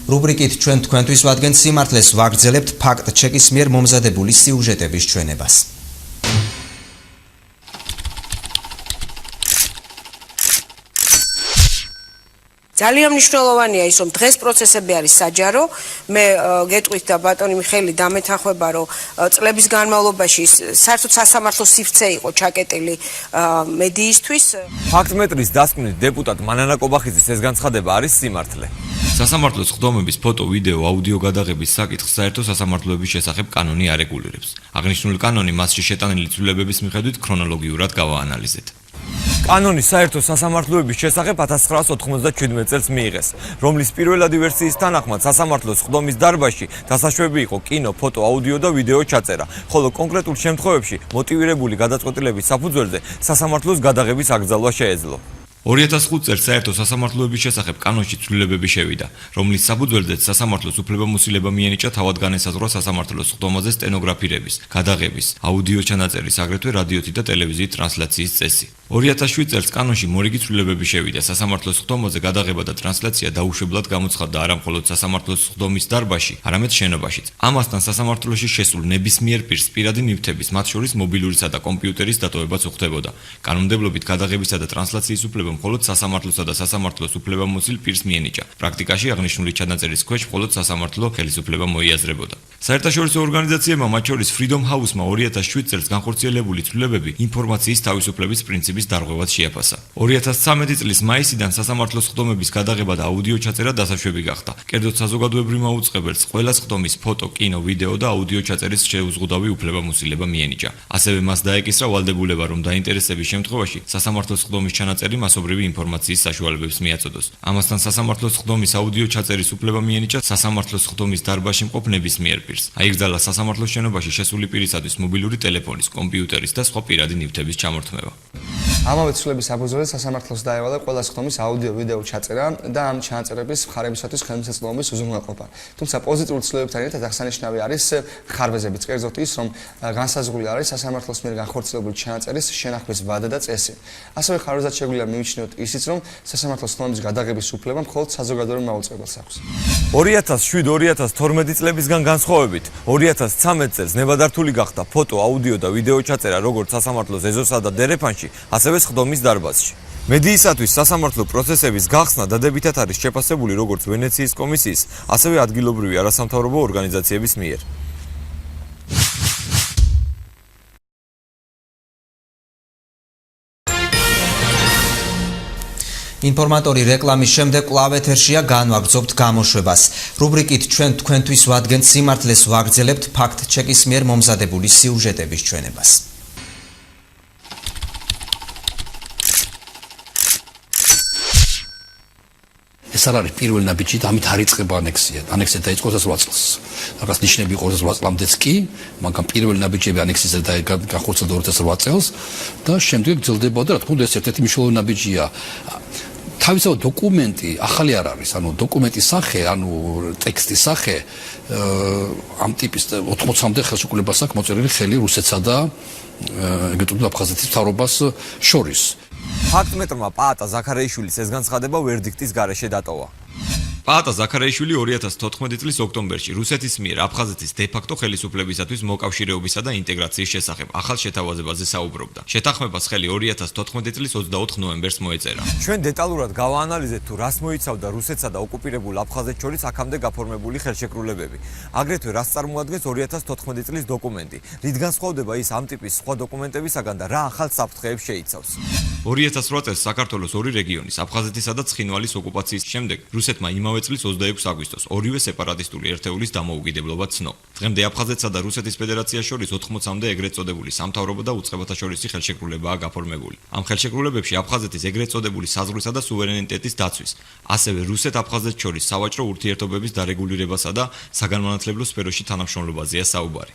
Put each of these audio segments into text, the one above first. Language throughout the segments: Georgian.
რუბრიკით ჩვენ თქვენთვის ვადგენთ სიმართლეს ვაგრძელებთ ფაქტ-ჩეკის მიერ მომზადებული სიუჟეტების ჩვენებას. ძალიან მნიშვნელოვანია ის, რომ დღეს პროცესები არის საჯარო. მე გეტყვით და ბატონი მიხეილი დამეთანხმება, რომ წლების განმავლობაში საერთოდ სასამართლოს სივრცე იყო ჩაკეტილი მედიისთვის. ფაქტმეტრის დასკვნით დეპუტატ მანანა კობახიძის ეს განცხადება არის სიმართლე. სასამართლოს ხდომების ფოტო, ვიდეო, აუდიო გადაღების საკითხს საერთო სასამართლოების შესახებ კანონი არეგულირებს. აღნიშნული კანონი მასში შეტანილი ცვლილებების მიხედვით ქრონოლოგიურად გავაანალიზეთ. კანონი საერთო სასამართლოების შესახებ 1997 წელს მიიღეს, რომლის პირველადი ვერსიის თანახმად სასამართლოს ხდომის დარბაზში დასაშვები იყო კინო, ფოტო, აუდიო და ვიდეო ჩაწერა, ხოლო კონკრეტულ შემთხვევებში მოტივირებული გადაწყვეტილების საფუძველზე სასამართლოს გადაღების აკრძალვა შეეძლო. 2005 წელს საერთო სასამართლოების შესახებ კანონში ცვლილებები შევიდა, რომლის საფუძველზეც სასამართლოს უფლებამოსილება მიენიჭა თავად განესაზღვრა სასამართლოს ხდომაზე სტენოგრაფირების, გადაღების, აუდიო ჩანაწერის, აგრეთვე რადიოთი და ტელევიზიის ტრანსლაციის წესი. 2007 წელს კანონში მორიგი ცვლილებები შევიდა, სასამართლოს ხდომაზე გადაღება და ტრანსლაცია დაუშვებლად გამოცხადდა არა მხოლოდ სასამართლოს ხდომის დარბაზში, არამედ შენობაშიც. ამასთან სასამართლოში შესულ ნებისმიერ პირს პირადი ნივთების, მათ შორის მობილურისა და კომპიუტერის დატოვებაც უხდებოდა. კანონმდებლობით გადაღებისა და ტრანსლაციის უფლება მხოლოდ სასამართლოსა და სასამართლოს უფლებამოსილ პირს მიენიჭა. პრაქტიკაში აღნიშნული ჩანაწერის ქვეშ მხოლოდ სასამართლო ხელისუფლება მოიაზრებოდა. საერთაშორისო ორგანიზაციებმა, მათ შორის Freedom House-მა 2007 წელს განხორციელებული ცვლილებები ინფორმაციის თავისუფლების პრინციპის დარღვევას შეაფასა. 2013 წლის მაისიდან სასამართლოს ხდომების გადაღება და აუდიო ჩაწერა დასაშვები გახდა. კერძოდ საზოგადოებრივ მაუწყებელს ყველას ხდომის ფოტო, კინო, ვიდეო და აუდიო ჩაწერის შეუზღუდავი უფლებამოსილება მიენიჭა. ასევე მას დაეკისრა ვალდებულება, რომ დაინტერესების შემთხვევაში სასამართლოს ხდომის ჩანაწერი მასობრივი ინფორმაციის საშუალებებს მიაწოდოს. ამასთან სასამართლოს ხდომის აუდიო ჩაწერის უფლება მიენიჭა სასამართლოს ხდომის დარბაზში მყოფ ნებისმიერ პირს. აიგზავნა სასამართლოს შენობაში შესული პირისათვის მობილური ტელეფონის, კომპიუტერის და სხვა პირადი ნივთების ჩამორთმევა. ამავე ცვლილების საფუძველზე სასამართლოს დაევალა ყველას ხდომის აუდიო ვიდეო ჩაწერა და ამ ჩანაწერების მხარებისათვის ხელმისაწვდომობის უზრუნველყოფა. თუმცა პოზიტიური ცვლილებებთან ერთად აღსანიშნავი არის ხარბეზებიც, კერძოდ ის, რომ განსაზღვრული არის სასამართლოს მიერ განხორციელებული ჩანაწერის შენახვის ვადა და წესი. ასევე ხარბეზად შეგვიძლია მივიჩნიოთ ისიც, რომ სასამართლოს ხდომის გადაღების უფლება მხოლოდ საზოგადოებრივ მაუწყებელს აქვს. 2007-2012 წლებისგან განსხვავებით, 2013 წელს ნებადართული გახდა ფოტო, აუდიო და ვიდეო ჩაწერა როგორც სასამართლოს ეზოსა და დერეფანში, ასევე ხდომის დარბაზში. მედიისათვის სასამართლო პროცესების გახსნა დადებითად არის შეფასებული როგორც ვენეციის კომისიის, ასევე ადგილობრივი არასამთავრობო ორგანიზაციების მიერ. ინფორმატორი რეკლამის შემდეგ კვლავ ეთერშია განვაგრძობთ გამოშვებას. რუბრიკით ჩვენ თქვენთვის ვადგენთ სიმართლეს ვაგრძელებთ ფაქტ-ჩეკის მიერ მომზადებული სიუჟეტების ჩვენებას. ეს არ არის პირველი ნაბიჯი და ამით არ იწყება ანექსია. ანექსია დაიწყო 28 წელს. რაღაც ნიშნები იყო 28 წლამდეც კი, მაგრამ პირველი ნაბიჯები ანექსიაზე განხორციელდა 2008 წელს და შემდეგ გრძელდებოდა, რა თქმა უნდა, ეს ერთ-ერთი მნიშვნელოვანი ნაბიჯია. თავისთავად დოკუმენტი ახალი არ არის, ანუ დოკუმენტის სახე, ანუ ტექსტის სახე ამ ტიპის 80-მდე ხელშეკრულებას აქვს მოწერილი ხელი რუსეთსა და ეგრეთ წოდებული აფხაზეთის მთავრობას შორის. ფაქტმეტრმა პაატა ზაქარეიშვილის ეს განცხადება ვერდიქტის გარეშე დატოვა. პაატა ზაქარეიშვილი 2014 წლის ოქტომბერში რუსეთის მიერ აფხაზეთის დე-ფაქტო ხელისუფლებისათვის მოკავშირეობისა და ინტეგრაციის შესახებ ახალ შეთავაზებაზე საუბრობდა. შეთანხმებას ხელი 2014 წლის 24 ნოემბერს მოეწერა. ჩვენ დეტალურად გავაანალიზეთ თუ რას მოიცავდა რუსეთსა და ოკუპირებულ აფხაზეთს შორის აქამდე გაფორმებული ხელშეკრულებები. აგრეთვე რას წარმოადგენს 2014 წლის დოკუმენტი, რით განსხვავდება ის ამ ტიპის სხვა დოკუმენტებისაგან და რა ახალ საფრთხეებს შეიცავს. 2008 წელს საქართველოს ორი რეგიონის, აფხაზეთისა და ცხინვალის ოკუპაციის შემდეგ რუსეთმა იმავე წლის 26 აგვისტოს ორივე სეპარატისტული ერთეულის დამოუკიდებლობა ცნო. დღემდე აფხაზეთსა და რუსეთის ფედერაციას შორის 80-მდე ეგრეთ წოდებული სამთავრობო და უწყებათაშორისი ხელშეკრულებაა გაფორმებული. ამ ხელშეკრულებებში აფხაზეთის ეგრეთ წოდებული საზღვრისა და სუვერენიტეტის დაცვის, ასევე რუსეთ-აფხაზეთს შორის სავაჭრო ურთიერთობების დარეგულირებასა და საგანმანათლებლო სფეროში თანამშრომლობაზეა საუბარი.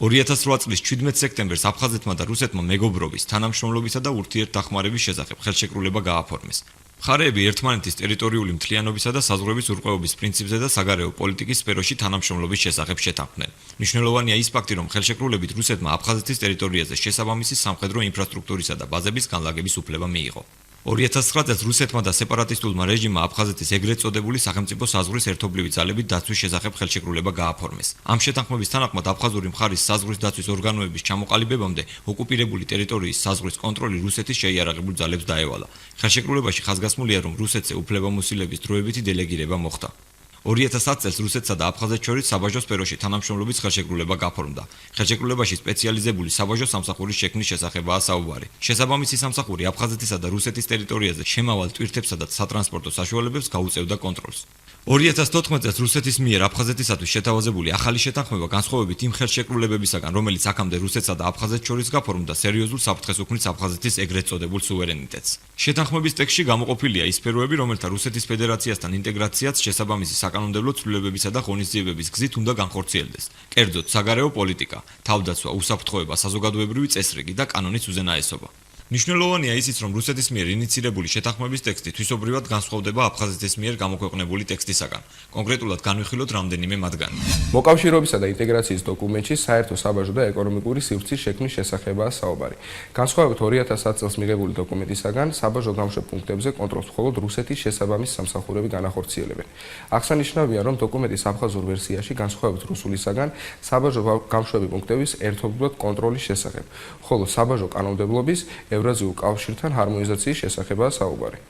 2008 წლის 17 სექტემბერს აფხაზეთმა და რუსეთმა მეგობრობის, თანამშრომლობისა და ურთიერთდახმარების შესახებ ხელშეკრულება გააფორმეს. მხარეები ერთმანეთის ტერიტორიული მთლიანობისა და საზღვრების ურყევების პრინციპზე და საგარეო პოლიტიკის სფეროში თანამშრომლობის შესახებ შეთანხმდნენ. მნიშვნელოვანია ის ფაქტი, რომ ხელშეკრულებით რუსეთმა აფხაზეთის ტერიტორიაზე შესაბამისი სამხედრო ინფრასტრუქტურისა და ბაზების განლაგების უფლება მიიღო. 2009 წელს რუსეთმა და სეპარატისტულმა რეჟიმმა აფხაზეთის ეგრეთ წოდებული სახელმწიფო საზღვრის ერთობლივი ძალებით დაცვის შესახებ ხელშეკრულება გააფორმეს. ამ შეთანხმების თანახმად აფხაზური მხარის საზღვრის დაცვის ორგანოების ჩამოყალიბებამდე ოკუპირებული ტერიტორიის საზღვრის კონტროლი რუსეთის შეიარაღებულ ძალებს დაევალა. ხელშეკრულებაში ხაზგასმულია, რომ რუსეთზე უფლებამოსილების დროებითი დელეგირება მოხდა. 2010 წელს რუსეთსა და აფხაზეთს შორის საბაჟო სფეროში თანამშრომლობის ხელშეკრულება გაფორმდა. ხელშეკრულებაში სპეციალიზებული საბაჟო სამსახურის შექმნის შესახებაა საუბარი. შესაბამისი სამსახური აფხაზეთისა და რუსეთის ტერიტორიაზე შემავალ ტვირთებსა და სატრანსპორტო საშუალებებს გაუწევდა კონტროლს. 2014 წელს რუსეთის მიერ აფხაზეთისათვის შეთავაზებული ახალი შეთანხმება განსხვავებით იმ ხელშეკრულებებისაგან, რომელიც აქამდე რუსეთსა და აფხაზეთს შორის გაფორმდა, სერიოზულ საფრთხეს უქმნის აფხაზეთის ეგრეთ წოდებულ სუვერენიტეტს. შეთანხმების ტექსტში გამოყოფილია ის სფეროები, რომელთა რუსეთის ფედერაციასთან ინტეგრაციაც შესაბამისი საკანონმდებლო ცვლილებებისა და ღონისძიებების გზით უნდა განხორციელდეს. კერძოდ, საგარეო პოლიტიკა, თავდაცვა, უსაფრთხოება, საზოგადოებრივი წესრიგი და კანონის უზენაესობა. მნიშვნელოვანია ისიც, რომ რუსეთის მიერ ინიციირებული შეთანხმების ტექსტი თვისობრივად განსხვავდება აფხაზეთის მიერ გამოქვეყნებული ტექსტისაგან. კონკრეტულად განვიხილოთ რამდენიმე მათგანი. მოკავშირეობისა და ინტეგრაციის დოკუმენტში საერთო საბაჟო და ეკონომიკური სივრცის შექმნის შესახებაა საუბარი. განსხვავებით 2010 წელს მიღებული დოკუმენტისაგან, საბაჟო გამშვებ პუნქტებზე კონტროლს მხოლოდ რუსეთის შესაბამის სამსახურები განახორციელებენ. აღსანიშნავია, რომ დოკუმენტის აფხაზურ ვერსიაში განსხვავებით რუსულისაგან, საბაჟო გამშვები პუნქტების ერთობლივად კონტროლის შესახებ, ხოლო საბაჟო კანონმდებლობის ევრაზიულ კავშირთან ჰარმონიზაციის შესახებაა საუბარი.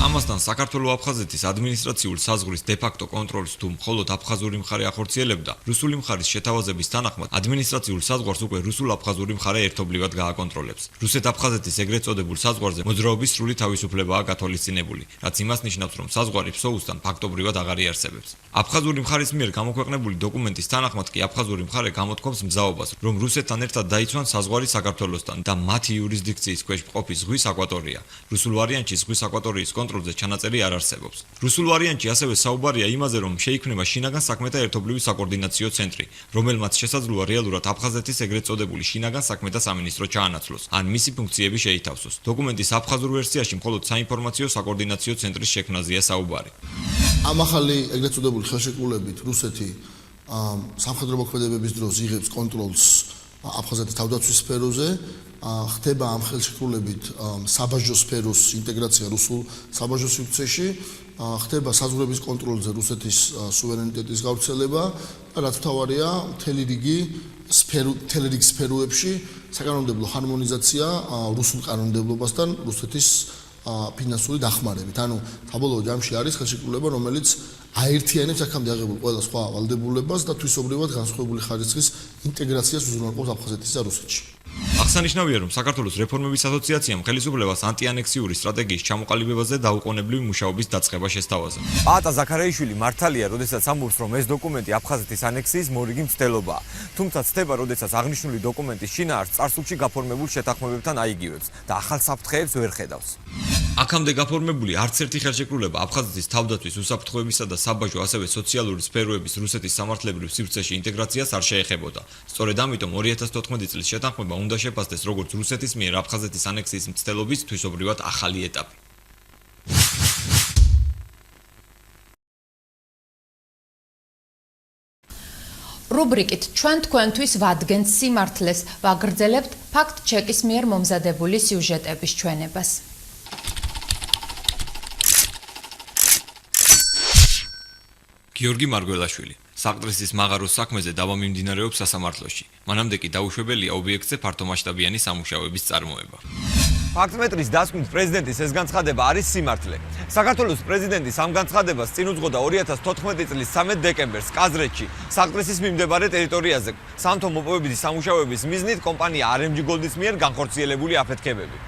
ამასთან საქართველო-აფხაზეთის ადმინისტრაციულ საზღვრის დე-ფაქტო კონტროლს თუ მხოლოდ აფხაზური მხარე ახორციელებდა, რუსული მხარის შეთავაზების თანახმად ადმინისტრაციულ საზღვარს უკვე რუსულ-აფხაზური მხარე ერთობლივად გააკონტროლებს. რუსეთ-აფხაზეთის ეგრეთ წოდებულ საზღვარზე მოძრაობის სრული თავისუფლებაა გათვალისწინებული, რაც იმას ნიშნავს, რომ საზღვარი ფსოუსთან ფაქტობრივად აღარ იარსებებს. აფხაზური მხარის მიერ გამოქვეყნებული დოკუმენტის თანახმად კი აფხაზური მხარე გამოთქვამს მზაობას, რომ რუსეთთან ერთად დაიცვან საზღვარი საქართველოსთან და მათი იურისდიქციის ქვეშ მყოფი ზღვის აკვატორია. რუსულ ვარიანტში ზღვის აკვატორიის კონტროლზე ჩანაწერი არ არსებობს. რუსულ ვარიანტში ასევე საუბარია იმაზე, რომ შეიქმნება შინაგან საქმეთა ერთობლივი საკოორდინაციო ცენტრი, რომელმაც შესაძლოა რეალურად აფხაზეთის ეგრეთ წოდებული შინაგან საქმეთა სამინისტრო ჩაანაცვლოს, ან მისი ფუნქციები შეითავსოს. დოკუმენტის აფხაზურ ვერსიაში მხოლოდ საინფორმაციო საკოორდინაციო ცენტრის შექმნაზეა საუბარი. ამ ახალი ეგრეთ წოდებული ხელშეკრულებით რუსეთი სამხედრო მოქმედებების დროს იღებს კონტროლს აფხაზეთის თავდაცვის სფეროზე, ხდება ამ ხელშეკრულებით საბაჟო სფეროს ინტეგრაცია რუსულ საბაჟო სივრცეში, ხდება საზღვრების კონტროლზე რუსეთის სუვერენიტეტის გავრცელება და რაც მთავარია, მთელი რიგი სფეროებში საკანონმდებლო ჰარმონიზაცია რუსულ კანონმდებლობასთან რუსეთის ფინანსური დახმარებით. ანუ საბოლოო ჯამში არის ხელშეკრულება, რომელიც აერთიანებს აქამდე აღებულ ყველა სხვა ვალდებულებას და თვისობრივად განსხვავებული ხარისხის ინტეგრაციას უზრუნველყოფს აფხაზეთის და რუსეთში. აღსანიშნავია, რომ საქართველოს რეფორმების ასოციაციამ ხელისუფლებას ანტიანექსიური სტრატეგიის ჩამოყალიბებაზე დაუყოვნებლივი მუშაობის დაწყება შესთავაზა. პაატა ზაქარიაშვილი მართალია, როდესაც ამბობს, რომ ეს დოკუმენტი აფხაზეთის ანექსიის მორიგი მცდელობაა. თუმცა ცდება, როდესაც აღნიშნული დოკუმენტის შინაარსს წარსულში გაფორმებულ შეთანხმებებთან აიგივებს და ახალ საფრთხეებს ვერ ხედავს. აქამდე გაფორმებული არც ერთი ხელშეკრულება აფხაზეთის თავდაცვის, უსაფრთხოებისა და საბაჟო, ასევე სოციალური სფეროების რუსეთის სამართლებრივ სივრცეში ინტეგრაციას არ შეეხებოდა. სწორედ ამიტომ 2014 წლის შეთანხმება უნდა შეფასდეს როგორც რუსეთის მიერ აფხაზეთის ანექსიის მცდელობის თვისობრივად ახალი ეტაპი. რუბრიკით ჩვენ თქვენთვის ვადგენთ სიმართლეს, ვაგრძელებთ ფაქტ-ჩეკის მიერ მომზადებული სიუჟეტების ჩვენებას. გიორგი მარგველაშვილი საყდრისის მაღაროს საქმეზე დავა მიმდინარეობს სასამართლოში. მანამდე კი დაუშვებელია ობიექტზე ფართომასშტაბიანი სამუშაოების წარმოება. ფაქტმეტრის დასკვნით პრეზიდენტის ეს განცხადება არის სიმართლე. საქართველოს პრეზიდენტის ამ განცხადებას წინ უძღოდა 2014 წლის 13 დეკემბერს კაზრეთში, საყდრისის მიმდებარე ტერიტორიაზე, სამთო მოპოვებითი სამუშაოების მიზნით კომპანია RMG Gold-ის მიერ განხორციელებული აფეთქებები.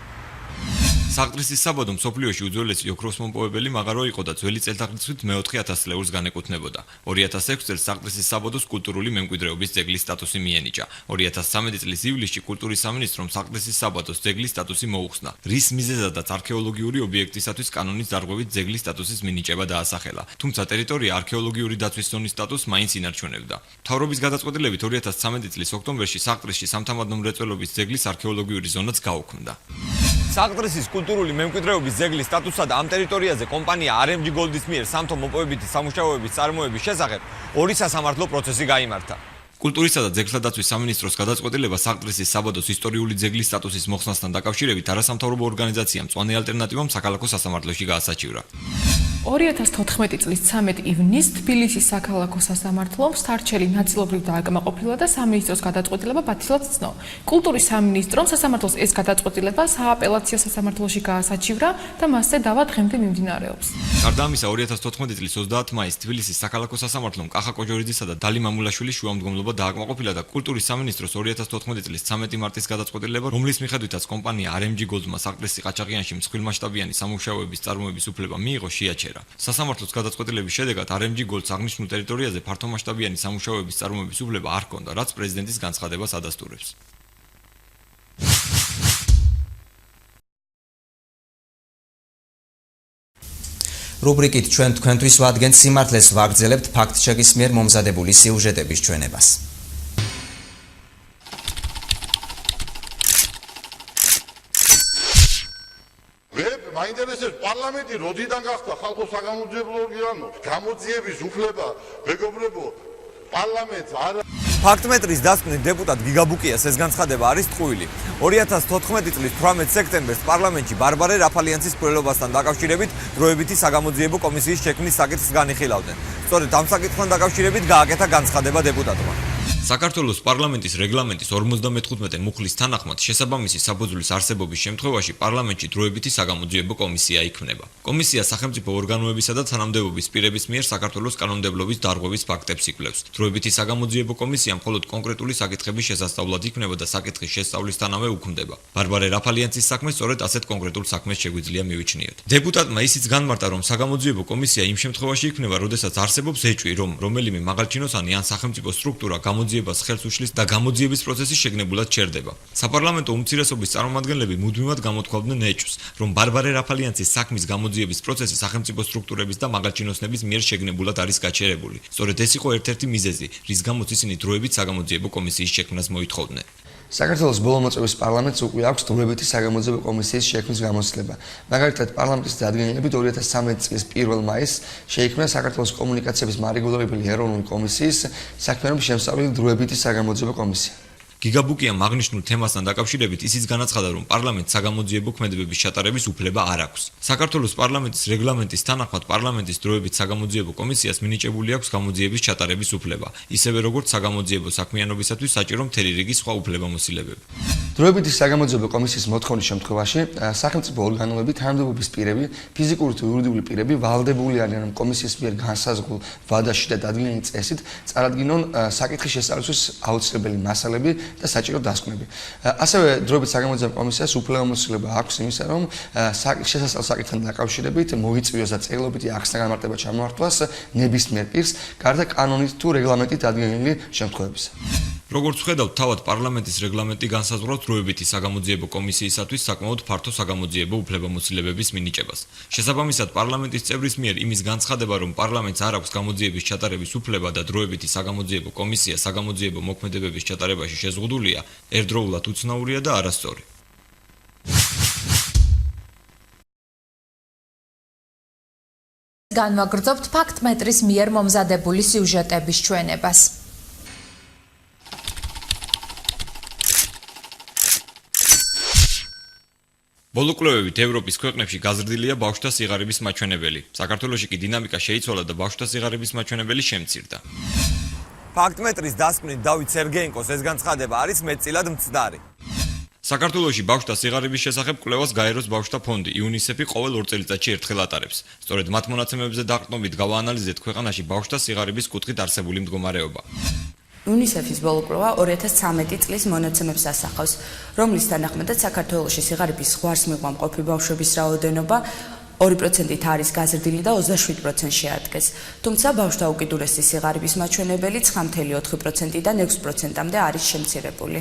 საყდრისის საბადო მსოფლიოში უძველესი ოქროს მომპოვებელი მაღარო იყო და ძველი წელთაღრიცხვით მე-4 ათასწლეულს განეკუთვნებოდა. 2006 წელს საყდრისის საბადოს კულტურული მემკვიდრეობის ძეგლის სტატუსი მიენიჭა. 2013 წლის ივლისში კულტურის სამინისტრომ საყდრისის საბადოს ძეგლის სტატუსი მოუხსნა, რის მიზეზადაც არქეოლოგიური ობიექტისათვის კანონის დარღვევით ძეგლის სტატუსის მინიჭება დაასახელა. თუმცა ტერიტორია არქეოლოგიური დაცვის ზონის სტატუსს მაინც ინარჩუნებდა. მთავრობის გადაწყვეტილებით 2013 წლის ოქტომბერში საყდრისში სამთამადნო მრეწველობის ძეგლის არქეოლოგიური ზონაც გაუქმდა. საყდრისის კულტურული მემკვიდრეობის ძეგლის სტატუსსა და ამ ტერიტორიაზე კომპანია RMG Gold-ის მიერ სამთო მოპოვებითი სამუშაოების წარმოების შესახებ ორი სასამართლო პროცესი გაიმართა. კულტურისა და ძეგლთა დაცვის სამინისტროს გადაწყვეტილება საყდრისის საბადოს ისტორიული ძეგლის სტატუსის მოხსნასთან დაკავშირებით არასამთავრობო ორგანიზაციამ მწვანე ალტერნატივამ საქალაქო სასამართლოში გაასაჩივრა. 2014 წლის 13 ივნისს თბილისის საქალაქო სასამართლომ სარჩელი ნაწილობრივ დააკმაყოფილა და სამინისტროს გადაწყვეტილება ბათილად ცნო. კულტურის სამინისტრომ სასამართლოს ეს გადაწყვეტილება სააპელაციო სასამართლოში გაასაჩივრა და მასზე დავა დღემდე მიმდინარეობს. გარდა ამისა 2014 წლის 30 მაისს თბილისის საქალაქო სასამართლომ კახა კოჯორიძისა და დალი მამულაშვილის შუამდგომლობა დააკმაყოფილა და კულტურის სამინისტროს 2014 წლის 13 მარტის გადაწყვეტილება, რომლის მიხედვითაც კომპანია RMG Gold-მა საყდრისი ყაჩაღიანში მსხვილმასშტაბიანი სამუშაოების წარმოების უფლება მიიღო, შეაჩერა. სასამართლოს გადაწყვეტილების შედეგად RMG Gold-ს აღნიშნულ ტერიტორიაზე ფართომასშტაბიანი სამუშაოების წარმოების უფლება არ ჰქონდა, რაც პრეზიდენტის განცხადებას ადასტურებს. რუბრიკით ჩვენ თქვენთვის ვადგენთ სიმართლეს ვაგრძელებთ ფაქტ-ჩეკის მიერ მომზადებული სიუჟეტების ჩვენებას. მაინტერესებს პარლამენტი როდიდან გახდა ხალხო საგამოძიებო ორგანო? გამოძიების უფლება, მეგობრებო, პარლამენტს არ ფაქტმეტრის დასკვნით დეპუტატ გიგაბუკიას ეს განცხადება არის ტყუილი. 2014 წლის 18 სექტემბერს პარლამენტში ბარბარე რაფალიანცის მკვლელობასთან დაკავშირებით დროებითი საგამოძიებო კომისიის შექმნის საკითხს განიხილავდნენ. სწორედ ამ საკითხთან დაკავშირებით გააკეთა განცხადება დეპუტატმა. საქართველოს პარლამენტის რეგლამენტის 55 მუხლის თანახმად შესაბამისი საფუძვლის არსებობის შემთხვევაში პარლამენტში დროებითი საგამოძიებო კომისია იქმნება. კომისია სახელმწიფო ორგანოებისა და თანამდებობის პირების მიერ საქართველოს კანონმდებლობის დარღვევის ფაქტებს იკვლევს. დროებითი საგამოძიებო კომისია მხოლოდ კონკრეტული საკითხების შესასწავლად იქმნება და საკითხის შესწავლისთანავე უქმდება. ბარბარე რაფალიანცის საქმე სწორედ ასეთ კონკრეტულ საქმეს შეგვიძლია მივიჩნიოთ. დეპუტატმა ისიც განმარტა, რომ საგამოძიებო კომისია იმ შემთხვევაში იქმნება, როდესაც არსებობს ეჭვი, რომ რომელიმე მაღალჩინოსანი ან სახელმწიფო სტრუქტურა გამოძიებას ხელს უშლის და გამოძიების პროცესი შეგნებულად ჩერდება. საპარლამენტო უმცირესობის წარმომადგენლები მუდმივად გამოთქვამდნენ ეჭვს, რომ ბარბარე რაფალიანცის საქმის გამოძიების პროცესი სახელმწიფო სტრუქტურების და მაღალჩინოსნების მიერ შეგნებულად არის გაჩერებული. სწორედ ეს იყო ერთ-ერთი მიზეზი, რის გამოც ისინი დროებით საგამოძიებო კომისიის შექმნას მოითხოვდნენ. საქართველოს ბოლომოწევის პარლამენტს უკვე აქვს დროებითი საგამოძიებო კომისიის შექმნის გამოცდილება. მაგალითად, პარლამენტის დადგენილებით 2013 წლის 1 მაისს შეიქმნა საქართველოს კომუნიკაციების მარეგულირებელი ეროვნული კომისიის საქმიანობის შემსწავლელი დროებითი საგამოძიებო კომისია. გიგაბუკიამ აღნიშნულ თემასთან დაკავშირებით ისიც განაცხადა, რომ პარლამენტს საგამოძიებო ქმედებების ჩატარების უფლება არ აქვს. საქართველოს პარლამენტის რეგლამენტის თანახმად პარლამენტის დროებით საგამოძიებო კომისიას მინიჭებული აქვს გამოძიების ჩატარების უფლება, ისევე როგორც საგამოძიებო საქმიანობისათვის საჭირო მთელი რიგი სხვა უფლებამოსილებები. დროებითი საგამოძიებო კომისიის მოთხოვნის შემთხვევაში სახელმწიფო ორგანოები, თანამდებობის პირები, ფიზიკური თუ იურიდიული პირები ვალდებული არიან, რომ კომისიის მიერ განსაზღვრულ ვადაში და დადგენილი წესით წარადგინონ საკითხის შესწავლისთვის აუცილებელი მასალები და საჭირო დასკვნები. ასევე დროებით საგამოძიებო კომისიას უფლებამოსილება აქვს იმისა, რომ შესასწავლ საკითხთან დაკავშირებით მოიწვიოს და წერილობითი ახსნა განმარტება ჩამოართვას ნებისმიერ პირს, გარდა კანონით თუ რეგლამენტით დადგენილი შემთხვევებისა. როგორც ვხედავთ, თავად პარლამენტის რეგლამენტი განსაზღვრავს დროებითი საგამოძიებო კომისიისათვის საკმაოდ ფართო საგამოძიებო უფლებამოსილებების მინიჭებას. შესაბამისად, პარლამენტის წევრის მიერ იმის განცხადება, რომ პარლამენტს არ აქვს გამოძიების ჩატარების უფლება და დროებითი საგამოძიებო კომისია საგამოძიებო მოქმედებების ჩატარებაში შეზღუდულია, ერთდროულად უცნაურია და არასწორი. განვაგრძობთ ფაქტმეტრის მიერ მომზადებული სიუჟეტების ჩვენებას. ბოლო კვლევებით ევროპის ქვეყნებში გაზრდილია ბავშვთა სიღარიბის მაჩვენებელი. საქართველოში კი დინამიკა შეიცვალა და ბავშვთა სიღარიბის მაჩვენებელი შემცირდა. ფაქტმეტრის დასკვნით დავით სერგეენკოს ეს განცხადება არის მეტწილად მცდარი. საქართველოში ბავშვთა სიღარიბის შესახებ კვლევას გაეროს ბავშვთა ფონდი UNICEF-ი ყოველ 2 წელიწადში ერთხელ ატარებს. სწორედ მათ მონაცემებზე დაყრდნობით გავაანალიზეთ ქვეყანაში ბავშვთა სიღარიბის კუთხით არსებული მდგომარეობა. UNICEF-ის ბოლო კვლევა 2013 წლის მონაცემებს ასახავს, რომლის თანახმადაც საქართველოში სიღარიბის ზღვარს მიღმა მყოფი ბავშვების რაოდენობა 2%-ით არის გაზრდილი და 27% შეადგენს. თუმცა ბავშვთა უკიდურესი სიღარიბის მაჩვენებელი 9.4%-დან 6%-მდე არის შემცირებული.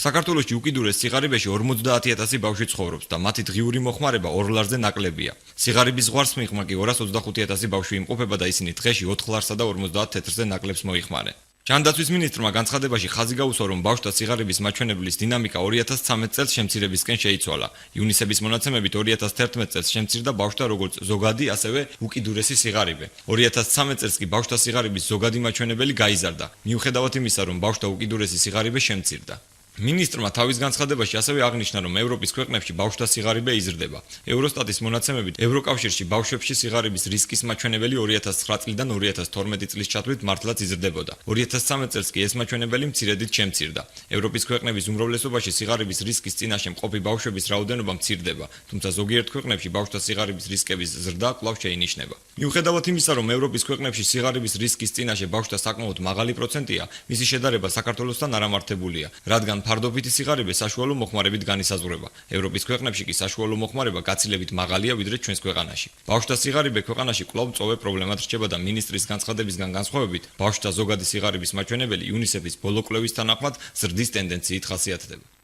საქართველოში უკიდურეს სიღარიბეში 50,000 ბავშვი ცხოვრობს და მათი დღიური მოხმარება 2 ლარზე ნაკლებია. სიღარიბის ზღვარს მიღმა კი 225,000 ბავშვი იმყოფება და ისინი დღეში 4 ლარსა და 50 თეთრზე ნაკლებს მოიხმარენ. ჯანდაცვის მინისტრმა განცხადებაში ხაზი გაუსვა, რომ ბავშვთა სიღარიბის მაჩვენებლის დინამიკა 2013 წელს შემცირებისკენ შეიცვალა. იუნისეფის მონაცემებით 2011 წელს შემცირდა ბავშვთა როგორც ზოგადი, ასევე უკიდურესი სიღარიბე. 2013 წელს კი ბავშვთა სიღარიბის ზოგადი მაჩვენებელი გაიზარდა, მიუხედავად იმისა, რომ ბავშვთა უკიდურესი სიღარიბე შემცირდა. მინისტრმა თავის განცხადებაში ასევე აღნიშნა, რომ ევროპის ქვეყნებში ბავშვთა სიღარიბე იზრდება. ევროსტატის მონაცემებით, ევროკავშირში ბავშვებში სიღარიბის რისკის მაჩვენებელი 2009 წლიდან 2012 წლის ჩათვლით მართლაც იზრდებოდა. 2013 წელს კი ეს მაჩვენებელი მცირედით შემცირდა. ევროპის ქვეყნების უმრავლესობაში სიღარიბის რისკის წინაშე მყოფი ბავშვების რაოდენობა მცირდება, თუმცა ზოგიერთ ქვეყნებში ბავშვთა სიღარიბის რისკების ზრდა კვლავ შეინიშნება. მიუხედავად იმისა, რომ ევროპის ქვეყნებში სიღარიბის რისკის წინაშე ბავშვთა საკმაოდ მაღალი პროცენტია, მისი შედარება საქართველოსთან არ ამართებულია, რადგან ფარდობითი სიღარიბე საშუალო მოხმარებით განისაზღვრება. ევროპის ქვეყნებში კი საშუალო მოხმარება გაცილებით მაღალია ვიდრე ჩვენს ქვეყანაში. ბავშვთა სიღარიბე ქვეყანაში კვლავ მწვავე პრობლემად რჩება და მინისტრის განცხადებისგან განსხვავებით, ბავშვთა ზოგადი სიღარიბის მაჩვენებელი იუნისეფის ბოლო კვლევის თანახმად ზრდის ტენდენციით ხასიათდება.